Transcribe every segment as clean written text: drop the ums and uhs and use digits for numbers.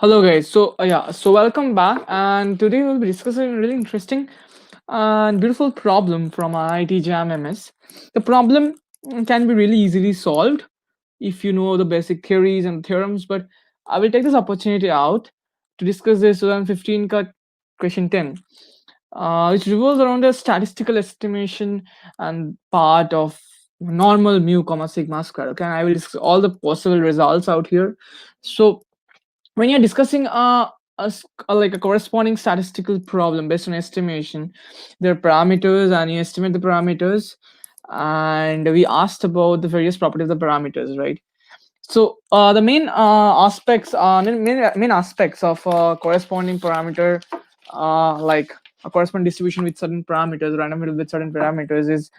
Hello guys. So welcome back, and today we'll be discussing a really interesting and beautiful problem from IIT JAM MS. The problem can be really easily solved if you know the basic theories and theorems, but I will take this opportunity out to discuss this 2015 question 10, which revolves around the statistical estimation and part of normal mu comma sigma square. Okay, and I will discuss all the possible results out here. So when you're discussing like a corresponding statistical problem based on estimation, there are parameters and you estimate the parameters, and we asked about the various properties of the parameters, right? So the main aspects of corresponding parameter, like a corresponding distribution with certain parameters, random variable with certain parameters, is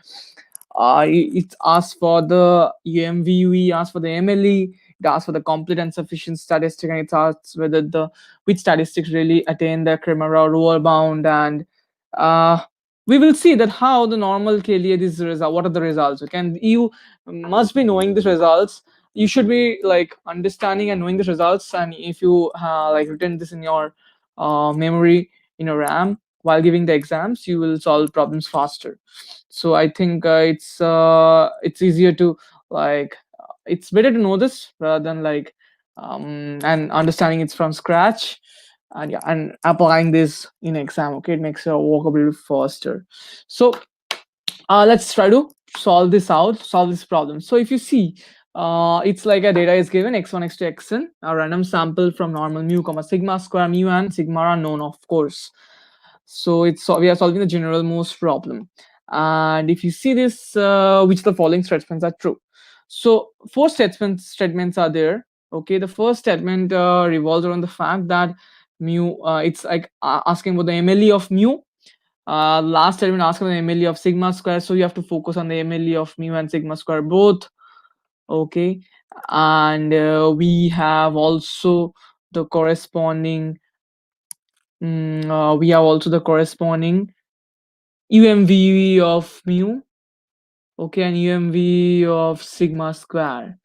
it asks for the UMV, asks for the MLE, it asks for the complete and sufficient statistic, and it asks whether the which statistics really attain the Kramer or lower bound, and uh, we will see that how the normal KLA these result. What are the results? Okay, and you must be knowing these results. You should be like understanding and knowing the results, and if you like written this in your memory in your RAM while giving the exams, you will solve problems faster. So I think it's easier to like it's better to know this rather than like and understanding it from scratch, and yeah, and applying this in exam. Okay, it makes your work a little faster. So let's try to solve this problem. So if you see, it's like a data is given x1 x2 xn, a random sample from normal mu comma sigma square mu and sigma are known, of course. So we are solving the general most problem, and if you see this, which of the following statements are true? So four statements are there. Okay, the first statement revolves around the fact that mu, it's like asking about the MLE of mu. Last statement asking about the MLE of sigma square, so you have to focus on the MLE of mu and sigma square both. Okay, and we have also the corresponding we have also the corresponding UMV of mu, okay, and UMV of sigma square.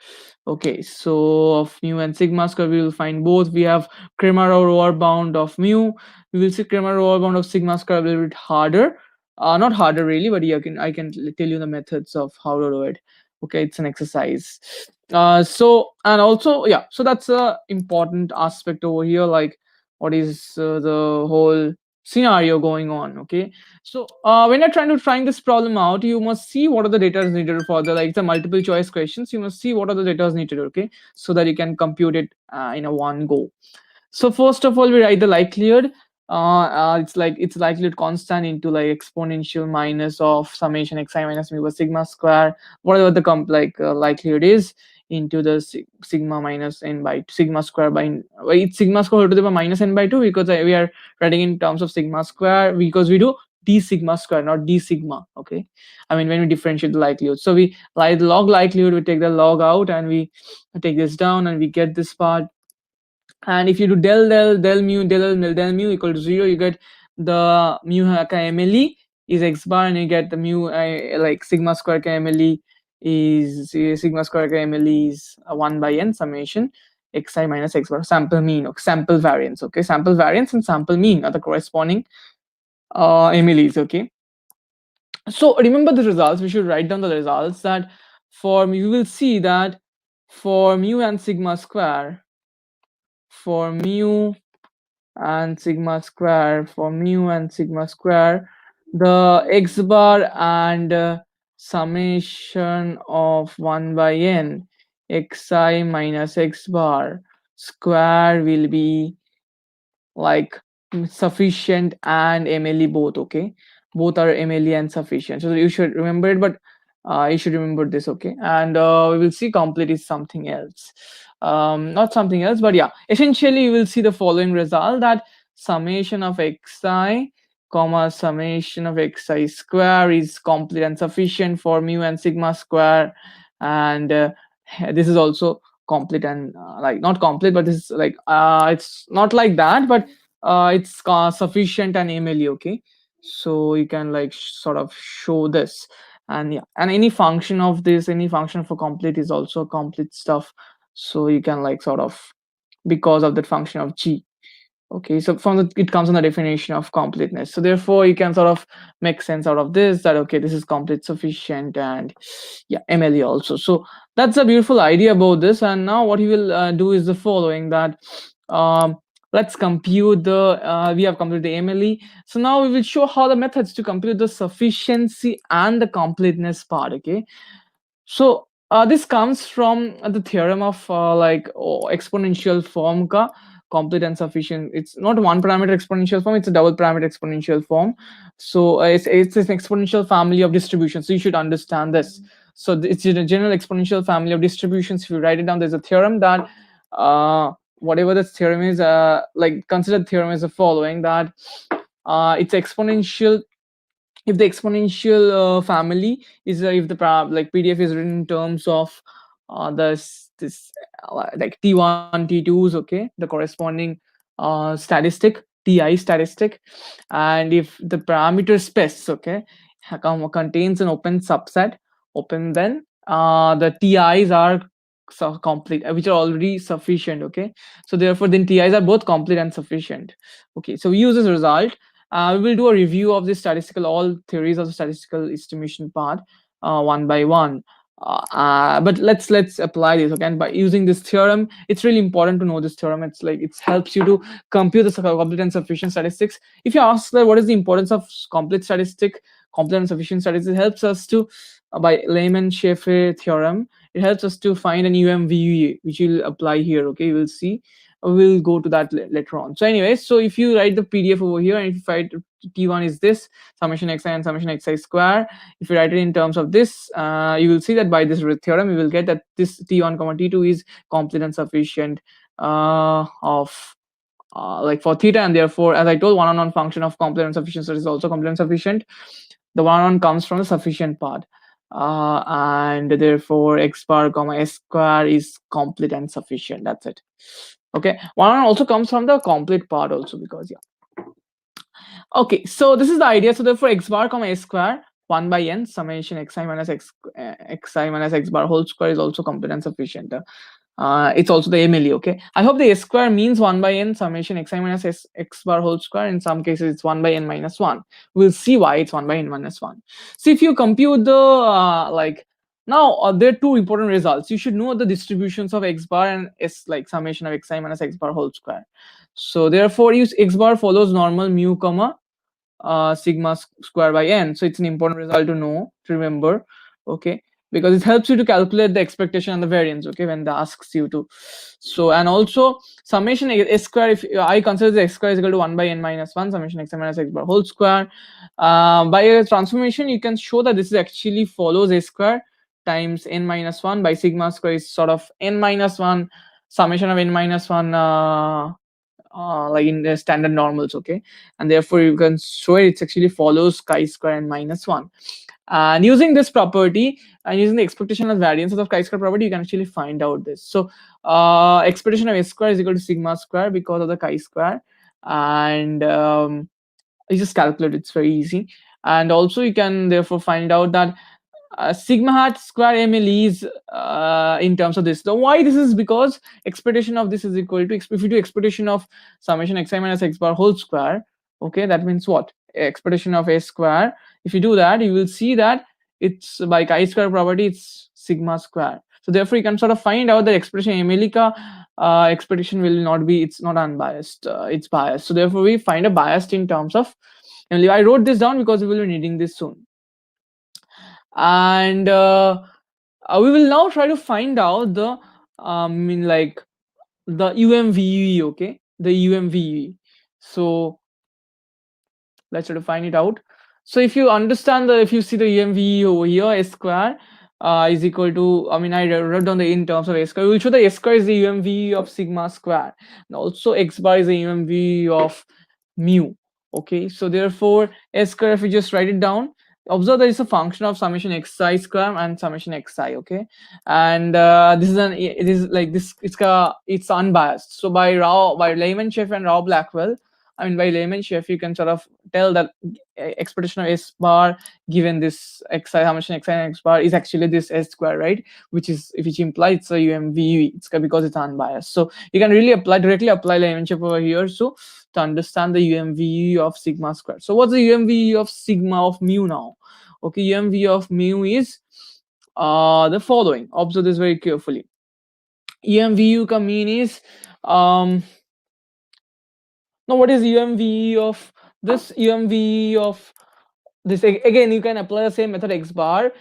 Okay, so of mu and sigma square, we will find both. We have Kramer or lower bound of mu. We will see Kramer lower bound of sigma square a little bit harder. Not harder really, but yeah, I can tell you the methods of how to do it. Okay, it's an exercise. So and also yeah, so that's a important aspect over here. Like, what is the whole scenario going on? Okay, so when you're trying this problem out, you must see what are the data is needed for the like the multiple choice questions. You must see what are the data is needed, okay, so that you can compute it in a one go. So first of all, we write the likelihood. It's likelihood constant into like exponential minus of summation xi minus mu by sigma square, whatever the likelihood is, into the sigma minus n by sigma square by it's sigma square to the power minus n by 2, because we are writing in terms of sigma square because we do d sigma square, not d sigma. Okay, I mean when we differentiate the likelihood, so we like the log likelihood, we take the log out and we take this down and we get this part. And if you do del mu del mu equal to 0, you get the mu KMLE is x bar, and you get the mu like sigma square KMLE is sigma square KMLE is 1 by n summation xi minus x bar, sample mean or sample variance. Okay, sample variance and sample mean are the corresponding MLEs. Okay, so remember the results. We should write down the results that for you will see that for mu and sigma square, for mu and sigma square, for mu and sigma square, the x bar and summation of 1 by n xi minus x bar square will be like sufficient and MLE both. Okay, both are MLE and sufficient, so you should remember it. But you should remember this. Okay, and we will see complete is something else, not something else, but yeah, essentially you will see the following result, that summation of xi comma summation of xi square is complete and sufficient for mu and sigma square, and this is also complete and like not complete, but this is like it's not like that, but it's sufficient and MLE. Okay, so you can like sort of show this, and yeah, and any function of this, any function for complete is also complete stuff, so you can like sort of because of that function of G. Okay, so from the, it comes on the definition of completeness. So therefore, you can sort of make sense out of this, that okay, this is complete sufficient, and yeah, MLE also. So that's a beautiful idea about this. And now what we will do is the following, that um, let's compute the we have computed the MLE. So now we will show how the methods to compute the sufficiency and the completeness part. Okay, so this comes from the theorem of exponential form ka complete and sufficient. It's not one parameter exponential form; it's a double parameter exponential form. So it's an exponential family of distributions. So you should understand this. So it's a general exponential family of distributions. If you write it down, there's a theorem that whatever this theorem is, like consider the theorem as the following, that it's exponential if the exponential family is if the like PDF is written in terms of this like T1 T2s, okay, the corresponding statistic TI statistic, and if the parameter space, okay, contains an open subset, open, then the TIs are complete, which are already sufficient, okay. So therefore then TIs are both complete and sufficient. Okay, so we use this result. We will do a review of the statistical, all theories of the statistical estimation part, one by one. But let's apply this, okay. And by using this theorem, it's really important to know this theorem. It's like it helps you to compute the complete and sufficient statistics. If you ask that what is the importance of complete and sufficient statistics, it helps us to by Lehman-Schaffer theorem, it helps us to find an UMVUE, which will apply here. Okay, you will see. We'll go to that later on. So anyway, so if you write the PDF over here, and if you write T1 is this summation xi and summation xi square, if you write it in terms of this, you will see that by this theorem you will get that this T1 comma T2 is complete and sufficient of like for theta, and therefore, as I told, one-on-one function of complete and sufficient is also complete and sufficient. The one-on-one comes from the sufficient part, and therefore x bar comma s square is complete and sufficient. That's it. Okay, one also comes from the complete part also, because yeah. Okay, so this is the idea. So therefore x bar comma s square 1 by n summation xi minus xi minus x bar whole square is also complete and sufficient. It's also the MLE. Okay, I hope the s square means 1 by n summation xi minus x bar whole square. In some cases it's 1 by n minus 1. We'll see why it's 1 by n minus 1. So if you compute the like now there are two important results. You should know the distributions of x bar and s, like summation of xi minus x bar whole square. So therefore use x bar follows normal mu comma sigma square by n. So it's an important result to know, to remember. Okay, because it helps you to calculate the expectation and the variance, okay, when they asks you to. So and also summation s square, if I consider the x square is equal to 1 by n minus 1 summation x minus x bar whole square, by a transformation you can show that this is actually follows a square times n minus 1 by sigma square is sort of n minus 1 summation of n minus 1 like in the standard normals, okay, and therefore you can show it actually follows chi-square and minus 1. And using this property and using the expectation of variances of chi-square property, you can actually find out this. So expectation of s square is equal to sigma square because of the chi-square, and you just calculate, it's very easy. And also you can therefore find out that sigma hat square MLE is in terms of this. So why this is because expectation of this is equal to, if you do expectation of summation xi minus x bar whole square, okay, that means what? Expectation of s square. If you do that, you will see that it's by chi-square property, it's sigma square. So therefore, you can sort of find out that expression MLE ka expectation will not be, it's not unbiased, it's biased. So therefore, we find a biased in terms of MLE. I wrote this down because we will be needing this soon. And we will now try to find out the like the UMVE, okay, the UMVE. So let's try to find it out. So if you understand if you see the UMVE over here, s square is equal to, I mean, I wrote down the in terms of s square. We will show the s square is the UMVE of sigma square, and also x bar is the UMVE of mu. Okay, so therefore s square, if you just write it down, observe that it's a function of summation xi square and summation xi. Okay, and this is it is like this, it's unbiased. So by Lehman, Schaffer and Rao Blackwell, I mean, by laymanship, you can sort of tell that expectation of S bar given this xi summation xi and x bar is actually this S square, right? Which implies it's a UMVE. It's because it's unbiased. So you can really directly apply laymanship over here. So to understand the UMVE of sigma square. So what's the UMVE of sigma of mu now? Okay, UMVE of mu is the following. Observe this very carefully. UMVU ka mean is now what is UMVE of this? UMVE of this again, you can apply the same method x bar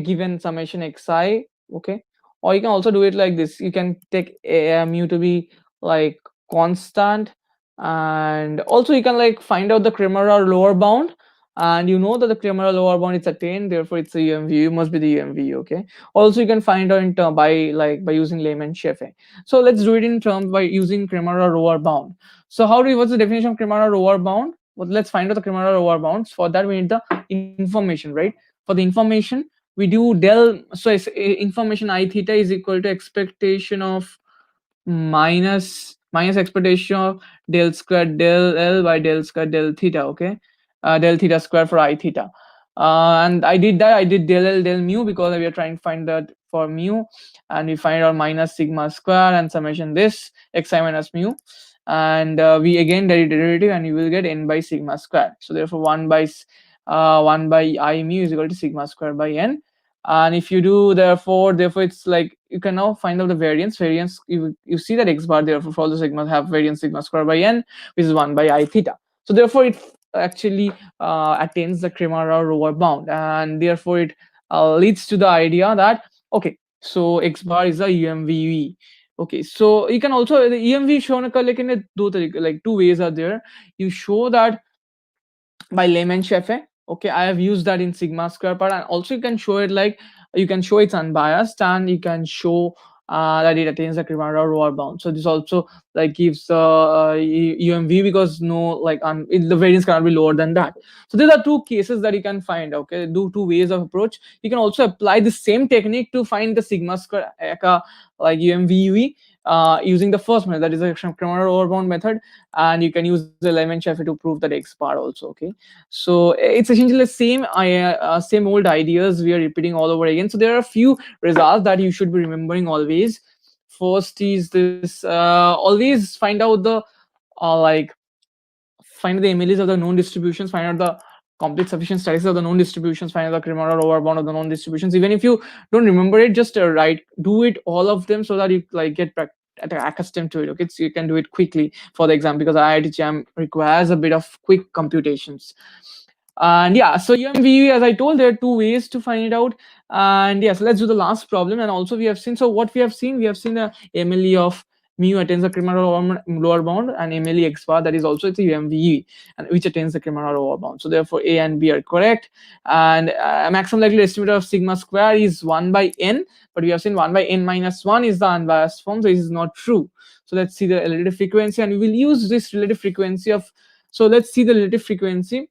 given summation xi, okay, or you can also do it like this. You can take mu to be like constant, and also you can like find out the Kremera lower bound, and you know that the Kremera lower bound is attained, therefore it's a UMVU, must be the UMVU, okay. Also you can find out in term by using Layman-Scheffe. So let's do it in terms by using Kremera lower bound. So what's the definition of Kremera lower bound? Well, let's find out the Kremera lower bounds. For that we need the information, right? For the information we do del, so information I theta is equal to expectation of minus expectation of del square del L by del square del theta, okay, del theta square for I theta, and I did del L del mu because we are trying to find that for mu, and we find out minus sigma square and summation this xi minus mu, and we again derivative, and you will get n by sigma square. So therefore 1 by I mu is equal to sigma square by n. And if you do therefore it's like you can now find out the variance, you see that x bar therefore for all the sigmas have variance sigma square by n, which is 1 by I theta. So therefore it actually attains the Kremera lower bound, and therefore it leads to the idea that okay, so x bar is a UMVE. Okay, so you can also the EMV shown like in like two ways are there. You show that by Layman-Scheffe. Okay, I have used that in sigma square part, and also you can show it like you can show it's unbiased, and you can show that it attains the Kremera lower bound. So this also like gives UMV because no like the variance cannot be lower than that. So these are two cases that you can find. Okay, do two ways of approach. You can also apply the same technique to find the sigma square like UMVV using the first method, that is the Kremera lower bound method, and you can use the Layman-Scheffe to prove that x bar also, okay. So it's essentially the same old ideas we are repeating all over again. So there are a few results that you should be remembering always. First is this always find out the like find the MLEs of the known distributions, find out the complete sufficient statistics of the known distributions, find out the Kremera lower bound of the known distributions. Even if you don't remember it, just do it all of them so that you like get accustomed to it. Okay, so you can do it quickly for the exam because IIT JAM requires a bit of quick computations. And yeah, so UMVE, as I told, there are two ways to find it out. And yes, let's do the last problem. And also we have seen, so what we have seen the MLE of mu attains the Kremera lower bound, and MLE x bar, that is also it's a UMVE, and which attains the Kremera lower bound. So therefore A and B are correct. And maximum likely estimator of sigma square is 1 by n, but we have seen 1 by n minus 1 is the unbiased form, so this is not true. So let's see the relative frequency, and we will use this relative frequency of, so let's see the relative frequency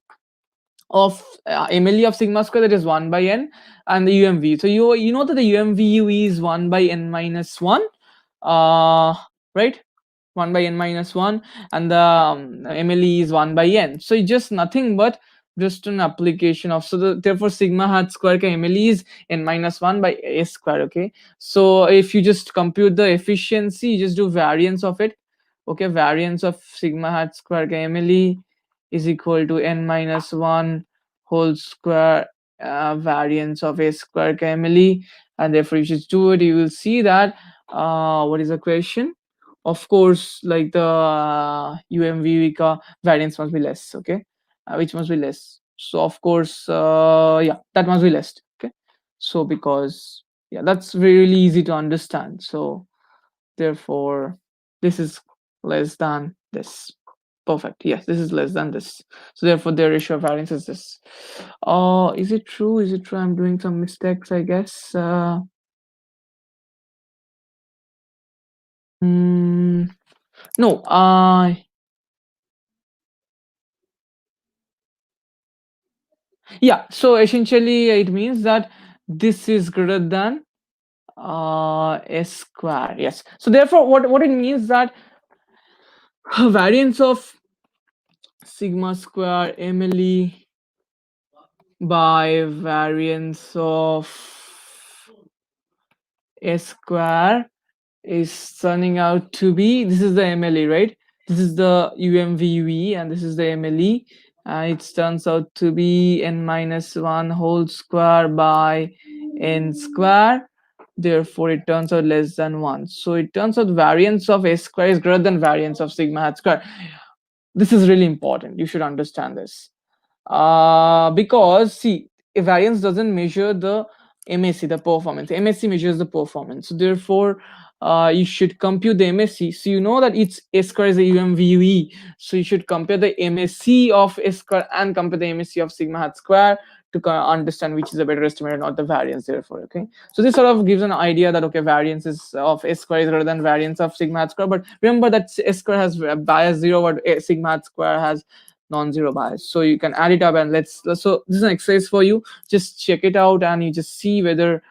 of MLE of sigma square, that is 1 by n, and the UMV. So you know that the UMVU is 1 by n minus 1, right? 1 by n minus 1, and the MLE is 1 by n. So it's just nothing but just an application of, so therefore sigma hat square ka MLE is n minus 1 by a square, okay. So if you just compute the efficiency, you just do variance of it, okay. Variance of sigma hat square ka MLE is equal to n minus 1 whole square variance of a square ka MLE, and therefore you just do it, you will see that what is the question? Of course, like the UMV ka variance must be less, okay, which must be less. So of course, yeah, that must be less, okay. So because yeah, that's really easy to understand. So therefore, this is less than this. Perfect. Yes, this is less than this. So therefore, their ratio of variance is this. Is it true? Is it true? I'm doing some mistakes, I guess. No. Yeah. So essentially, it means that this is greater than s square. Yes. So therefore, what it means that variance of sigma square MLE by variance of S square is turning out to be, this is the MLE, right? This is the UMVV and this is the MLE, and it turns out to be n minus 1 whole square by n square. Therefore it turns out less than 1. So it turns out variance of S square is greater than variance of sigma hat square. This is really important, you should understand this, because see, a variance doesn't measure the MSC, the performance. MSC measures the performance. So therefore, you should compute the MSC. So you know that each S square is a UMVE. So you should compare the MSC of S square and compare the MSC of sigma hat square to understand which is a better estimator, not the variance. Therefore, okay. So this sort of gives an idea that okay, variance is of S square is greater than variance of sigma hat square. But remember that S square has bias 0, but sigma hat square has non-zero bias. So you can add it up, and so this is an exercise for you. Just check it out and you just see whether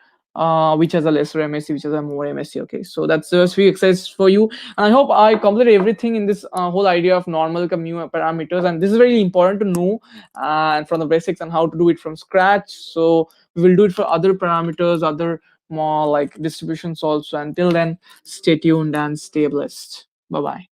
which has a lesser MSC, which has a more MSC. Okay, so that's just few exercises for you, and I hope I completed everything in this whole idea of normal mu parameters, and this is really important to know and from the basics and how to do it from scratch. So we will do it for other parameters, other more like distributions also. Until then, stay tuned and stay blessed. Bye bye.